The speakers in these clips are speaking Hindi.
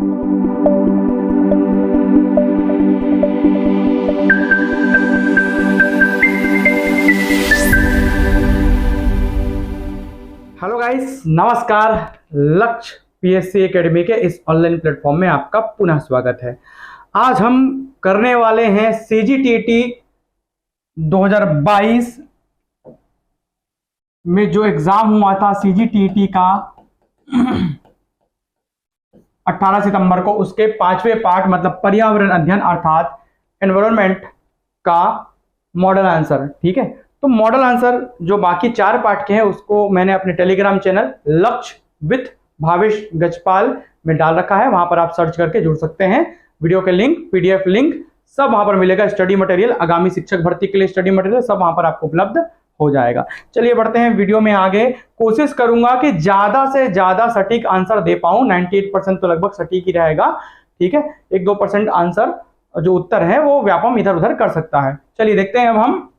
हेलो गाइस, नमस्कार। लक्ष्य पीएससी एकेडमी के इस ऑनलाइन प्लेटफॉर्म में आपका पुनः स्वागत है। आज हम करने वाले हैं सीजीटीटी 2022 में जो एग्जाम हुआ था सीजीटीटी का 18 सितंबर को, उसके 5वें पार्ट मतलब पर्यावरण अध्ययन अर्थात एनवायरनमेंट का मॉडल आंसर। ठीक है, तो मॉडल आंसर जो बाकी 4 पार्ट के हैं उसको मैंने अपने टेलीग्राम चैनल लक्ष्य विथ भावेश गजपाल में डाल रखा है। वहां पर आप सर्च करके जुड़ सकते हैं। वीडियो के लिंक, पीडीएफ लिंक सब वहां पर मिलेगा। स्टडी मटेरियल, आगामी शिक्षक भर्ती के लिए स्टडी मटेरियल सब वहां पर आपको उपलब्ध हो जाएगा। चलिए बढ़ते हैं वीडियो में आगे। कोशिश करूंगा कि ज्यादा से ज्यादा सटीक आंसर दे पाऊं। 98% तो लगभग सटीक ही रहेगा। ठीक है, 1-2% आंसर जो उत्तर है वो व्यापम इधर उधर कर सकता है। चलिए देखते हैं अब हम।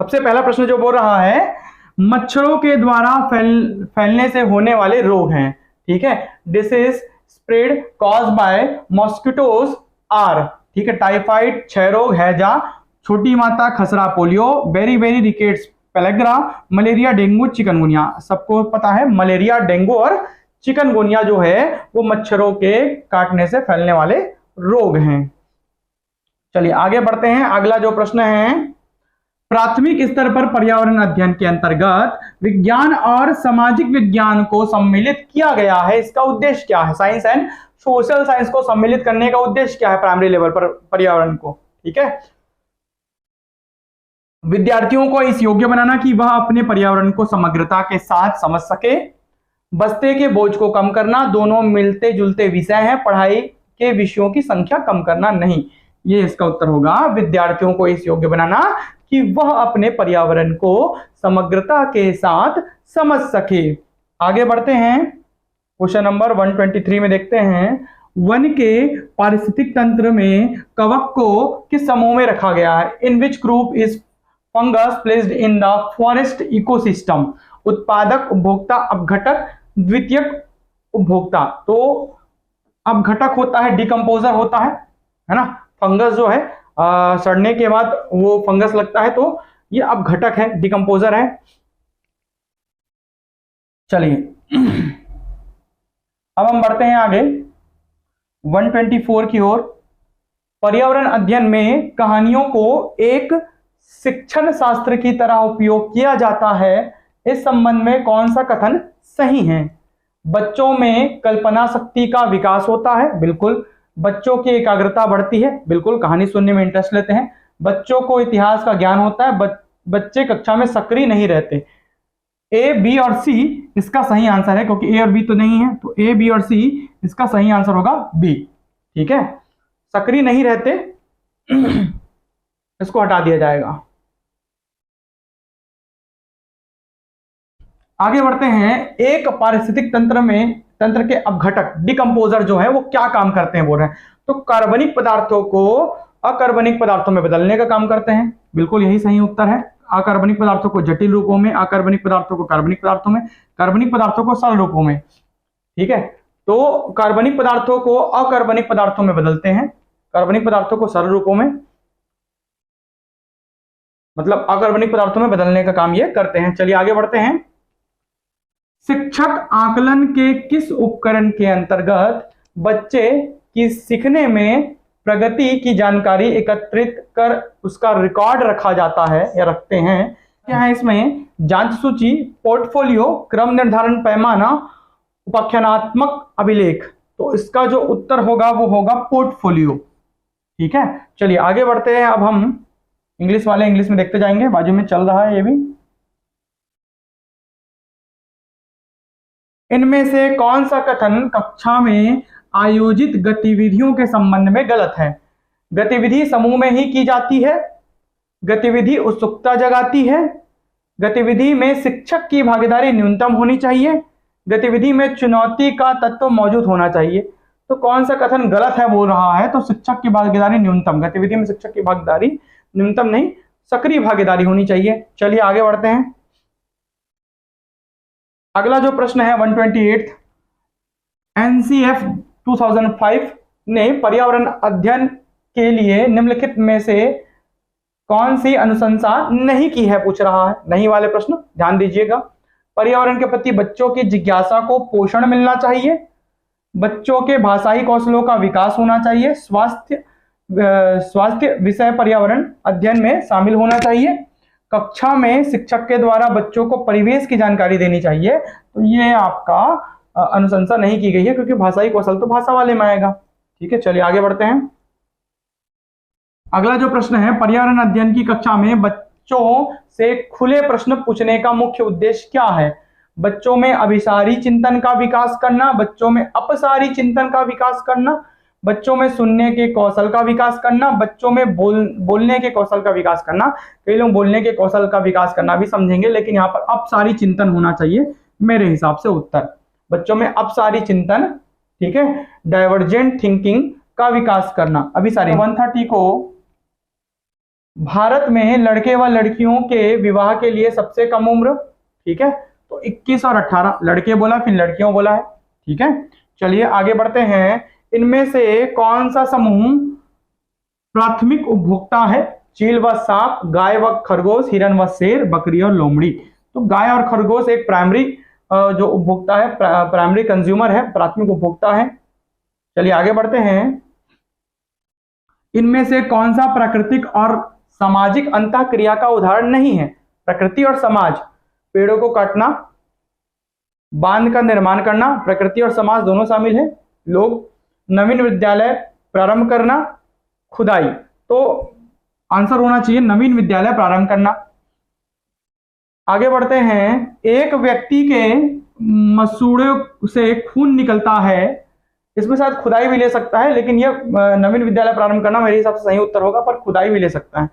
सबसे पहला प्रश्न जो बोल रहा है, मच्छरों के द्वारा फैलने से होने वाले रोग हैं। ठीक है, disease spread cause by mosquitoes are. ठीक है, टाइफाइड, क्षय रोग, हैजा, छोटी माता, खसरा, polio, beriberi rickets, pellagra, malaria, dengue, chikungunya. सबको पता है मलेरिया, डेंगू और चिकनगुनिया जो है वो मच्छरों के काटने से फैलने वाले रोग हैं। चलिए आगे बढ़ते हैं। अगला जो प्रश्न है, प्राथमिक स्तर पर पर्यावरण अध्ययन के अंतर्गत विज्ञान और सामाजिक विज्ञान को सम्मिलित किया गया है। इसका उद्देश्य क्या है? साइंस एंड सोशल साइंस को सम्मिलित करने का उद्देश्य क्या है प्राइमरी लेवल पर पर्यावरण को? ठीक है, विद्यार्थियों को इस योग्य बनाना कि वह अपने पर्यावरण को समग्रता के साथ समझ सके। बस्ते के बोझ को कम करना, दोनों मिलते जुलते विषय हैं। पढ़ाई के विषयों की संख्या कम करना नहीं। ये इसका उत्तर होगा। विद्यार्थियों को इस योग्य बनाना कि वह अपने पर्यावरण को समग्रता के साथ समझ सके। आगे बढ़ते हैं, क्वेश्चन नंबर 123 में देखते हैं। वन के पारिस्थितिक तंत्र में कवक को किस समूह में रखा गया है? In which group is fungus placed in the forest ecosystem? उत्पादक, उपभोक्ता, अपघटक, द्वितीयक उपभोक्ता। तो अपघटक होता है, डिकम्पोजर होता है ना। फंगस जो है सड़ने के बाद वो फंगस लगता है, तो ये अपघटक है, डिकम्पोजर है। चलिए अब हम बढ़ते हैं आगे 124 की ओर। पर्यावरण अध्ययन में कहानियों को एक शिक्षण शास्त्र की तरह उपयोग किया जाता है। इस संबंध में कौन सा कथन सही है? बच्चों में कल्पना शक्ति का विकास होता है, बिल्कुल। बच्चों की एकाग्रता बढ़ती है, बिल्कुल, कहानी सुनने में इंटरेस्ट लेते हैं। बच्चों को इतिहास का ज्ञान होता है, बच्चे कक्षा में सक्रिय नहीं रहते। ए, बी और सी इसका सही आंसर है, क्योंकि ए और बी तो नहीं है, तो ए, बी और सी इसका सही आंसर होगा बी। ठीक है, सक्रिय नहीं रहते इसको हटा दिया जाएगा। आगे बढ़ते हैं। एक पारिस्थितिक तंत्र के अपघटक, डिकम्पोजर जो है वो क्या काम करते हैं बोल रहे हैं? तो कार्बनिक पदार्थों को अकार्बनिक पदार्थों में बदलने का काम करते हैं, बिल्कुल यही सही उत्तर है। अकार्बनिक पदार्थों को जटिल रूपों में, अकार्बनिक पदार्थों को कार्बनिक पदार्थों में, कार्बनिक पदार्थों को सरल रूपों में। ठीक है, तो कार्बनिक पदार्थों को अकार्बनिक पदार्थों में बदलते हैं, कार्बनिक पदार्थों को सरल रूपों में, मतलब अकार्बनिक पदार्थों में बदलने का काम ये करते हैं। चलिए आगे बढ़ते हैं। शिक्षक आकलन के किस उपकरण के अंतर्गत बच्चे की सीखने में प्रगति की जानकारी एकत्रित कर उसका रिकॉर्ड रखा जाता है या रखते हैं? क्या है इसमें? जांच सूची, पोर्टफोलियो, क्रम निर्धारण पैमाना, उपाख्यानात्मक अभिलेख। तो इसका जो उत्तर होगा वो होगा पोर्टफोलियो। ठीक है, चलिए आगे बढ़ते हैं। अब हम इंग्लिश वाले इंग्लिश में देखते जाएंगे, बाजू में चल रहा है ये भी। इनमें से कौन सा कथन कक्षा में आयोजित गतिविधियों के संबंध में गलत है? गतिविधि समूह में ही की जाती है, गतिविधि उत्सुकता जगाती है, गतिविधि में शिक्षक की भागीदारी न्यूनतम होनी चाहिए, गतिविधि में चुनौती का तत्व मौजूद होना चाहिए। तो कौन सा कथन गलत है बोल रहा है? तो शिक्षक की भागीदारी न्यूनतम, गतिविधि में शिक्षक की भागीदारी न्यूनतम नहीं, सक्रिय भागीदारी होनी चाहिए। चलिए आगे बढ़ते हैं। अगला जो प्रश्न है 128, एनसीएफ 2005 ने पर्यावरण अध्ययन के लिए निम्नलिखित में से कौन सी अनुशंसा नहीं की है, पूछ रहा है। नहीं वाले प्रश्न ध्यान दीजिएगा। पर्यावरण के प्रति बच्चों की जिज्ञासा को पोषण मिलना चाहिए, बच्चों के भाषाई कौशलों का विकास होना चाहिए, स्वास्थ्य विषय पर्यावरण अध्ययन में शामिल होना चाहिए, कक्षा में शिक्षक के द्वारा बच्चों को परिवेश की जानकारी देनी चाहिए। तो ये आपका अनुशंसा नहीं की गई है, क्योंकि भाषाई कौशल तो भाषा वाले में आएगा। ठीक है, चलिए आगे बढ़ते हैं। अगला जो प्रश्न है, पर्यावरण अध्ययन की कक्षा में बच्चों से खुले प्रश्न पूछने का मुख्य उद्देश्य क्या है? बच्चों में अभिसारी चिंतन का विकास करना, बच्चों में अपसारी चिंतन का विकास करना, बच्चों में सुनने के कौशल का विकास करना, बच्चों में बोलने के कौशल का विकास करना। कई लोग बोलने के कौशल का विकास करना भी समझेंगे, लेकिन यहाँ पर अपसारी चिंतन होना चाहिए मेरे हिसाब से उत्तर। बच्चों में अपसारी चिंतन, ठीक है, डाइवर्जेंट थिंकिंग का विकास करना। अभिसारी 130 को भारत में लड़के व लड़कियों के विवाह के लिए सबसे कम उम्र, ठीक है, तो 21 और 18, लड़के बोला फिर लड़कियों बोला है। ठीक है, चलिए आगे बढ़ते हैं। इनमें से कौन सा समूह प्राथमिक उपभोक्ता है? चील व सांप, गाय व खरगोश, हिरन व शेर, बकरी और लोमड़ी। तो गाय और खरगोश एक प्राइमरी जो उपभोक्ता है, प्राइमरी कंज्यूमर है, प्राथमिक उपभोक्ता है। चलिए आगे बढ़ते हैं। इनमें से कौन सा प्राकृतिक और सामाजिक अंतःक्रिया का उदाहरण नहीं है? प्रकृति और समाज, पेड़ों को काटना, बांध का निर्माण करना, प्रकृति और समाज दोनों शामिल है। लोग, नवीन विद्यालय प्रारंभ करना, खुदाई। तो आंसर होना चाहिए नवीन विद्यालय प्रारंभ करना। आगे बढ़ते हैं। एक व्यक्ति के मसूड़े से खून निकलता है, इसमें शायद खुदाई भी ले सकता है, लेकिन यह नवीन विद्यालय प्रारंभ करना मेरे हिसाब से सही उत्तर होगा, पर खुदाई भी ले सकता है।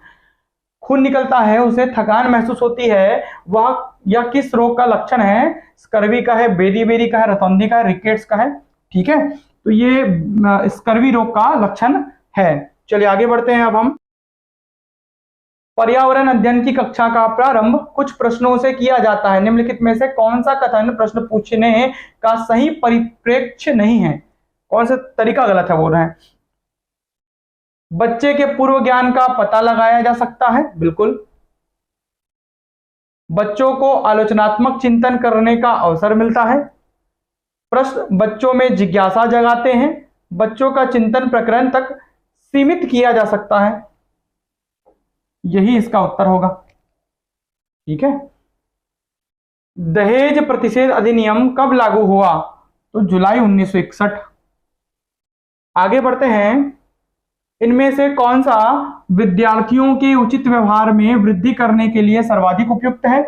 खून निकलता है, उसे थकान महसूस होती है, वह यह किस रोग का लक्षण है? स्कर्वी का है, बेरी का है, रतौंधी का है, रिकेट्स का है। ठीक है, तो ये स्कर्वी रोग का लक्षण है। चलिए आगे बढ़ते हैं। अब हम पर्यावरण अध्ययन की कक्षा का प्रारंभ कुछ प्रश्नों से किया जाता है। निम्नलिखित में से कौन सा कथन प्रश्न पूछने का सही परिप्रेक्ष्य नहीं है? कौन सा तरीका गलत है बोल रहे हैं? बच्चे के पूर्व ज्ञान का पता लगाया जा सकता है, बिल्कुल। बच्चों को आलोचनात्मक चिंतन करने का अवसर मिलता है। प्रश्न बच्चों में जिज्ञासा जगाते हैं। बच्चों का चिंतन प्रकरण तक सीमित किया जा सकता है। यही इसका उत्तर होगा। ठीक है, दहेज प्रतिषेध अधिनियम कब लागू हुआ? तो जुलाई 1961। आगे बढ़ते हैं। इनमें से कौन सा विद्यार्थियों के उचित व्यवहार में वृद्धि करने के लिए सर्वाधिक उपयुक्त है?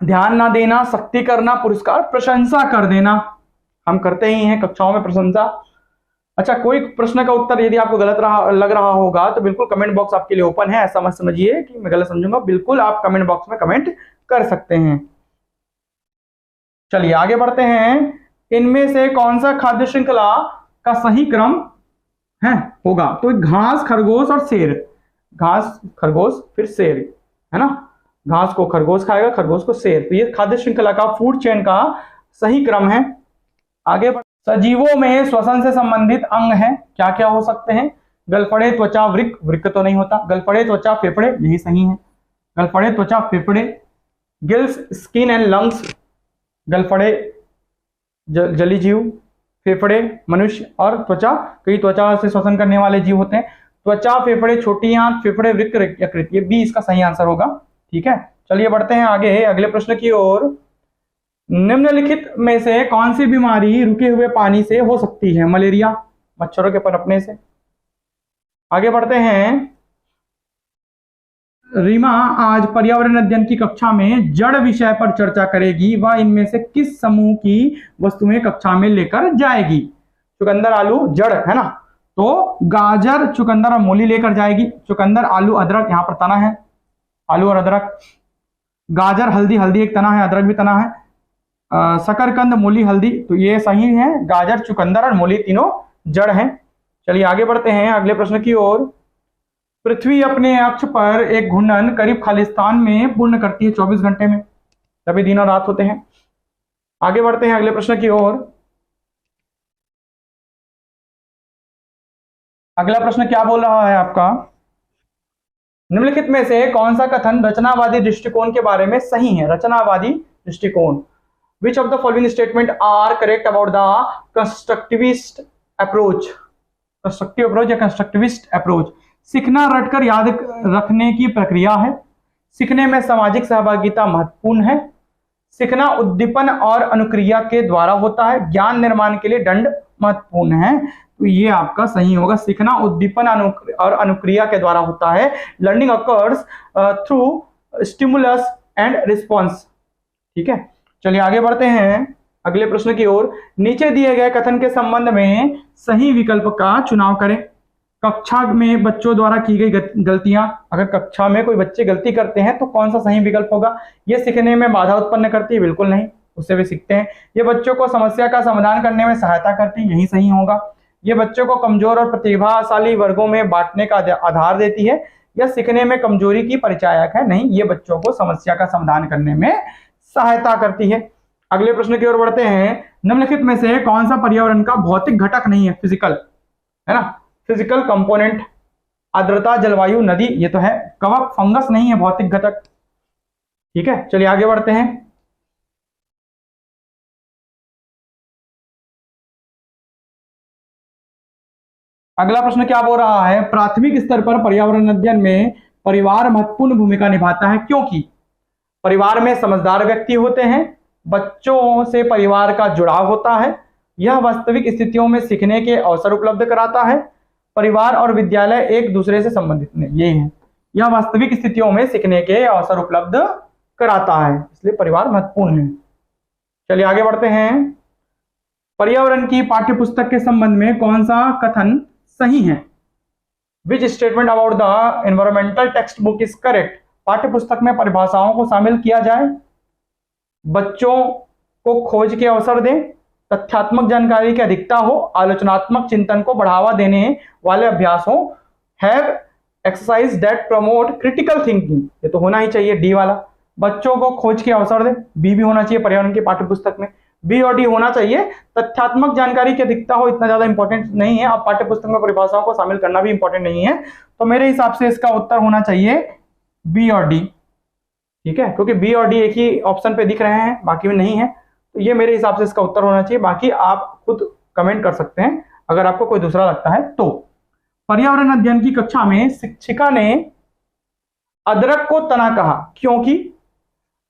ध्यान ना देना, सख्ती करना, पुरस्कार, प्रशंसा कर देना। हम करते ही हैं कक्षाओं में प्रशंसा। अच्छा, कोई प्रश्न का उत्तर यदि आपको गलत लग रहा होगा तो बिल्कुल कमेंट बॉक्स आपके लिए ओपन है। ऐसा मत समझिए कि मैं गलत समझूंगा, बिल्कुल आप कमेंट बॉक्स में कमेंट कर सकते हैं। चलिए आगे बढ़ते हैं। इनमें से कौन सा खाद्य श्रृंखला का सही क्रम है होगा? तो घास, खरगोश और शेर। घास, खरगोश, फिर शेर, है ना। घास को खरगोश खाएगा, खरगोश को शेर। तो ये खाद्य श्रृंखला का, फूड चेन का सही क्रम है। आगे सजीवों में श्वसन से संबंधित अंग है, क्या क्या हो सकते हैं? गलफड़े, त्वचा, वृक्क, वृक्क तो नहीं होता। गलफड़े, त्वचा, फेफड़े, यही सही है। गलफड़े, त्वचा, फेफड़े। Gills, skin and lungs. गलफड़े जली जीव, फेफड़े मनुष्य, और त्वचा, कई त्वचा से श्वसन करने वाले जीव होते हैं। त्वचा, फेफड़े, छोटी आंत, फेफड़े, वृक्क, यकृत, ये बी इसका सही आंसर होगा। ठीक है, चलिए बढ़ते हैं आगे अगले प्रश्न की ओर। निम्नलिखित में से कौन सी बीमारी रुके हुए पानी से हो सकती है? मलेरिया, मच्छरों के पनपने से। आगे बढ़ते हैं। रीमा आज पर्यावरण अध्ययन की कक्षा में जड़ विषय पर चर्चा करेगी। वह इनमें से किस समूह की वस्तुएं कक्षा में लेकर जाएगी? चुकंदर, आलू, जड़, है ना। तो गाजर, चुकंदर और मूली लेकर जाएगी। चुकंदर, आलू, अदरक, यहाँ पर तना है, आलू और अदरक। गाजर, हल्दी, हल्दी एक तना है, अदरक भी तना है। शकरकंद, मूली, हल्दी, तो ये सही है। गाजर, चुकंदर और मूली तीनों जड़ हैं। चलिए आगे बढ़ते हैं अगले प्रश्न की ओर। पृथ्वी अपने अक्ष पर एक घूर्णन करीब खालिस्तान में पूर्ण करती है 24 घंटे में, तभी दिन और रात होते हैं। आगे बढ़ते हैं अगले प्रश्न की ओर। अगला प्रश्न क्या बोल रहा है आपका, निम्नलिखित में से कौन सा कथन रचनावादी दृष्टिकोण के बारे में सही है। रचनावादी दृष्टिकोण, which of the following statement are correct about the constructivist approach. Constructive approach या कंस्ट्रक्टिविस्ट अप्रोच, सीखना रटकर याद रखने की प्रक्रिया है, सीखने में सामाजिक सहभागिता महत्वपूर्ण है, सीखना उद्दीपन और अनुक्रिया के द्वारा होता है, ज्ञान निर्माण के लिए दंड महत्वपूर्ण है। तो ये आपका सही होगा, सीखना उद्दीपन और अनुक्रिया के द्वारा होता है। Learning occurs through stimulus and response. ठीक है, चलिए आगे बढ़ते हैं अगले प्रश्न की ओर। नीचे दिए गए कथन के संबंध में सही विकल्प का चुनाव करें। कक्षा में बच्चों द्वारा की गई गलतियां, अगर कक्षा में कोई बच्चे गलती करते हैं तो कौन सा सही विकल्प होगा। ये सीखने में बाधा उत्पन्न करती है, बिल्कुल नहीं, उससे भी सीखते हैं। ये बच्चों को समस्या का समाधान करने में सहायता करती है, यही सही होगा। ये बच्चों को कमजोर और प्रतिभाशाली वर्गों में बांटने का आधार देती है, यह सीखने में कमजोरी की परिचायक है, नहीं, ये बच्चों को समस्या का समाधान करने में सहायता करती है। अगले प्रश्न की ओर बढ़ते हैं। निम्नलिखित में से कौन सा पर्यावरण का भौतिक घटक नहीं है। फिजिकल है ना, फिजिकल कंपोनेंट, आर्द्रता, जलवायु, नदी, ये तो है। कवक, फंगस नहीं है भौतिक घटक। ठीक है, चलिए आगे बढ़ते हैं। अगला प्रश्न क्या बोल रहा है, प्राथमिक स्तर पर पर्यावरण अध्ययन में परिवार महत्वपूर्ण भूमिका निभाता है, क्योंकि परिवार में समझदार व्यक्ति होते हैं, बच्चों से परिवार का जुड़ाव होता है, यह वास्तविक स्थितियों में सीखने के अवसर उपलब्ध कराता है, परिवार और विद्यालय एक दूसरे से संबंधित नहीं, ये है, यह वास्तविक स्थितियों में सीखने के अवसर उपलब्ध कराता है, इसलिए परिवार महत्वपूर्ण है। चलिए आगे बढ़ते हैं। पर्यावरण की पाठ्यपुस्तक के संबंध में कौन सा कथन सही है। Which statement about the environmental text book is correct. पाठ्यपुस्तक में परिभाषाओं को शामिल किया जाए, बच्चों को खोज के अवसर दें, तथ्यात्मक जानकारी की अधिकता हो, आलोचनात्मक चिंतन को बढ़ावा देने वाले अभ्यास हो, have exercise that promote critical thinking, ये तो होना ही चाहिए, डी वाला। बच्चों को खोज के अवसर दें, बी भी होना चाहिए पर्यावरण की पाठ्यपुस्तक में, बी और डी होना चाहिए। तथ्यात्मक जानकारी की अधिकता हो, इतना ज्यादा इंपॉर्टेंट नहीं है, अब पाठ्यपुस्तक में परिभाषाओं को शामिल करना भी इंपॉर्टेंट नहीं है, तो मेरे हिसाब से इसका उत्तर होना चाहिए बी और डी। ठीक है, क्योंकि बी और डी एक ही ऑप्शन पे दिख रहे हैं, बाकी में नहीं है, तो ये मेरे हिसाब से इसका उत्तर होना चाहिए। बाकी आप खुद कमेंट कर सकते हैं अगर आपको कोई दूसरा लगता है तो। पर्यावरण अध्ययन की कक्षा में शिक्षिका ने अदरक को तना कहा, क्योंकि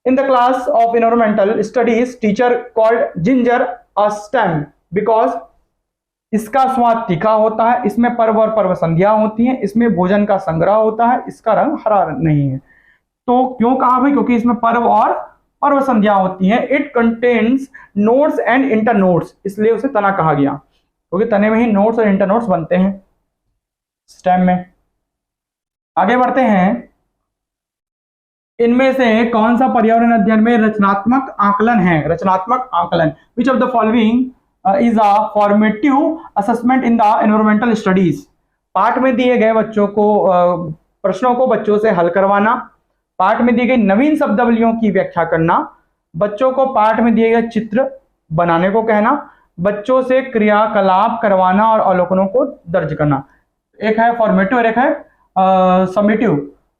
in the class of environmental studies teacher called ginger a stem because इसका स्वाद तीखा होता है, इसमें पर्व और पर्व संध्या होती है, इसमें भोजन का संग्रह होता है, इसका रंग हरा नहीं है। तो क्यों कहा भाई, क्योंकि इसमें पर्व और पर्व संध्या होती है। It contains notes and inter notes, इसलिए उसे तना कहा गया, क्योंकि तने में ही नोट्स और इंटर नोट्स बनते हैं स्टेम में। आगे बढ़ते हैं। इनमें से कौन सा पर्यावरण अध्ययन में रचनात्मक आकलन है। रचनात्मक आकलन, विच of the following is a formative assessment in the environmental studies. पाठ में दिए गए बच्चों को प्रश्नों को बच्चों से हल करवाना, पाठ में दी गई नवीन शब्दावलियों की व्याख्या करना, बच्चों को पाठ में दिए गए चित्र बनाने को कहना, बच्चों से क्रियाकलाप करवाना और अवलोकनों को दर्ज करना। एक है फॉर्मेटिव और एक है समेटिव।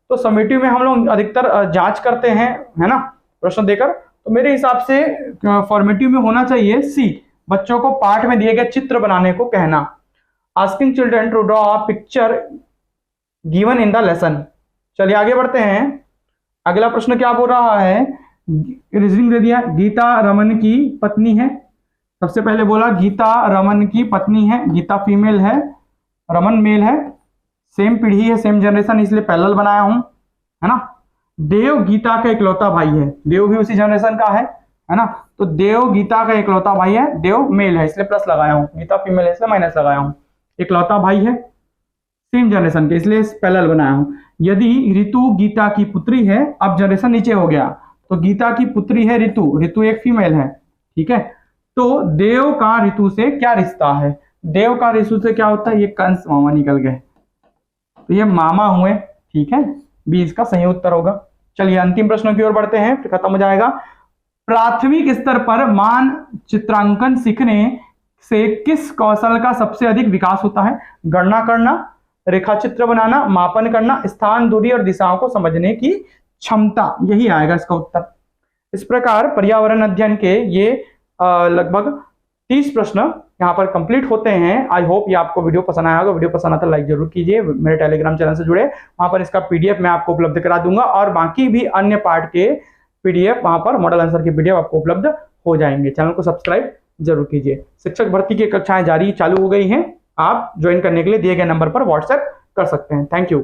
तो समेटिव में हम लोग अधिकतर जांच करते हैं, है ना, प्रश्न देकर। तो मेरे हिसाब से फॉर्मेटिव में होना चाहिए सी, बच्चों को पाठ में दिए गए चित्र बनाने को कहना। Asking children to draw a picture given in the lesson. चलिए आगे बढ़ते हैं। अगला प्रश्न क्या बोल रहा है, रीजनिंग दे दिया, गीता रमन की पत्नी है। सबसे पहले बोला गीता रमन की पत्नी है, गीता फीमेल है, रमन मेल है, सेम पीढ़ी है, सेम जनरेशन, इसलिए पैरेलल बनाया हूं, है ना। देव गीता का इकलौता भाई है, देव भी उसी जनरेशन का है ना। तो देव गीता का इकलौता भाई है, देव मेल है इसलिए प्लस लगाया हूं, गीता फीमेल है इसलिए माइनस लगाया हूं। इकलौता भाई है, सेम जनरेशन के, इसलिए पैरेलल बनाया हूं। यदि ऋतु गीता की पुत्री है, अब जनरेशन नीचे हो गया, तो गीता की पुत्री है ऋतु, ऋतु एक फीमेल है, ठीक है। तो देव का ऋतु से क्या रिश्ता है, देव का ऋतु से क्या होता है, ये कंस मामा निकल गए, तो ये मामा हुए, ठीक है, बी इसका सही उत्तर होगा। चलिए अंतिम प्रश्नों की ओर बढ़ते हैं, फिर खत्म हो जाएगा। प्राथमिक स्तर पर मानचित्रांकन सीखने से किस कौशल का सबसे अधिक विकास होता है? गणना करना, रेखाचित्र बनाना, मापन करना, स्थान, दूरी और दिशाओं को समझने की क्षमता, यही आएगा इसका उत्तर। इस प्रकार पर्यावरण अध्ययन के ये लगभग 30 प्रश्न यहाँ पर कंप्लीट होते हैं। आई होप ये आपको वीडियो पसंद आया होगा। वीडियो पसंद आता है लाइक जरूर कीजिए। मेरे टेलीग्राम चैनल से जुड़े, वहां पर इसका पीडीएफ मैं आपको उपलब्ध करा दूंगा और बाकी भी अन्य पार्ट के पीडीएफ वहां पर मॉडल आंसर के पीडीएफ आपको उपलब्ध हो जाएंगे। चैनल को सब्सक्राइब जरूर कीजिए। शिक्षक भर्ती की कक्षाएं जारी चालू हो गई हैं। आप ज्वाइन करने के लिए दिए गए नंबर पर व्हाट्सएप कर सकते हैं। Thank you.